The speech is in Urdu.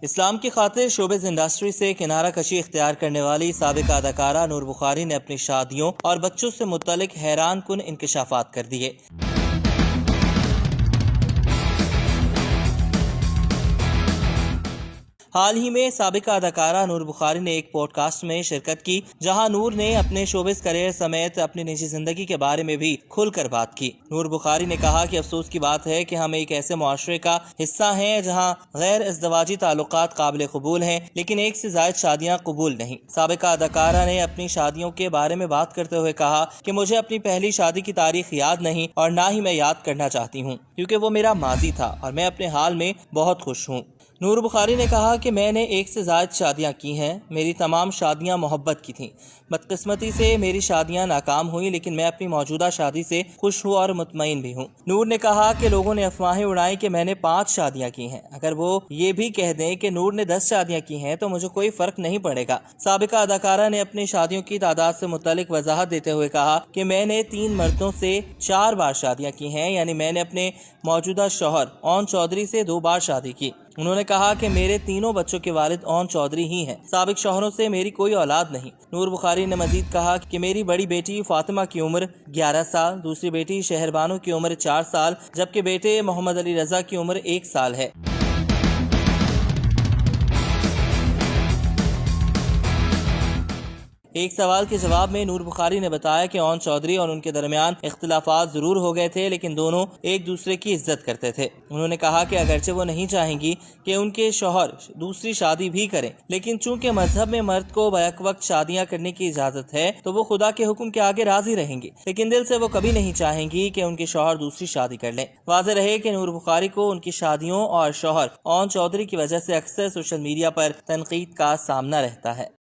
اسلام کی خاطر شوبز انڈسٹری سے کنارہ کشی اختیار کرنے والی سابق اداکارہ نور بخاری نے اپنی شادیوں اور بچوں سے متعلق حیران کن انکشافات کر دیے۔ حال ہی میں سابق اداکارہ نور بخاری نے ایک پوڈ کاسٹ میں شرکت کی، جہاں نور نے اپنے شوبز کیریئر سمیت اپنی نجی زندگی کے بارے میں بھی کھل کر بات کی۔ نور بخاری نے کہا کہ افسوس کی بات ہے کہ ہم ایک ایسے معاشرے کا حصہ ہیں جہاں غیر ازدواجی تعلقات قابل قبول ہیں، لیکن ایک سے زائد شادیاں قبول نہیں۔ سابق اداکارہ نے اپنی شادیوں کے بارے میں بات کرتے ہوئے کہا کہ مجھے اپنی پہلی شادی کی تاریخ یاد نہیں اور نہ ہی میں یاد کرنا چاہتی ہوں، کیونکہ وہ میرا ماضی تھا اور میں اپنے حال میں بہت خوش ہوں۔ نور بخاری نے کہا کہ میں نے ایک سے زائد شادیاں کی ہیں، میری تمام شادیاں محبت کی تھیں۔ بدقسمتی سے میری شادیاں ناکام ہوئیں، لیکن میں اپنی موجودہ شادی سے خوش ہوں اور مطمئن بھی ہوں۔ نور نے کہا کہ لوگوں نے افواہیں اڑائیں کہ میں نے 5 شادیاں کی ہیں۔ اگر وہ یہ بھی کہہ دیں کہ نور نے 10 شادیاں کی ہیں تو مجھے کوئی فرق نہیں پڑے گا۔ سابقہ اداکارہ نے اپنی شادیوں کی تعداد سے متعلق وضاحت دیتے ہوئے کہا کہ میں نے 3 مردوں سے 4 بار شادیاں کی ہیں، یعنی میں نے اپنے موجودہ شوہر اون چودھری سے 2 بار شادی کی۔ انہوں نے کہا کہ میرے تینوں بچوں کے والد اون چودھری ہی ہیں، سابق شوہروں سے میری کوئی اولاد نہیں۔ نور بخاری نے مزید کہا کہ میری بڑی بیٹی فاطمہ کی عمر 11 سال، دوسری بیٹی شہر بانو کی عمر 4 سال، جبکہ بیٹے محمد علی رضا کی عمر 1 سال ہے۔ ایک سوال کے جواب میں نور بخاری نے بتایا کہ اون چودھری اور ان کے درمیان اختلافات ضرور ہو گئے تھے، لیکن دونوں ایک دوسرے کی عزت کرتے تھے۔ انہوں نے کہا کہ اگرچہ وہ نہیں چاہیں گی کہ ان کے شوہر دوسری شادی بھی کریں، لیکن چونکہ مذہب میں مرد کو بیک وقت شادیاں کرنے کی اجازت ہے تو وہ خدا کے حکم کے آگے راضی رہیں گی، لیکن دل سے وہ کبھی نہیں چاہیں گی کہ ان کے شوہر دوسری شادی کر لیں۔ واضح رہے کہ نور بخاری کو ان کی شادیوں اور شوہر اون چودھری کی وجہ سے اکثر سوشل میڈیا پر تنقید کا سامنا رہتا ہے۔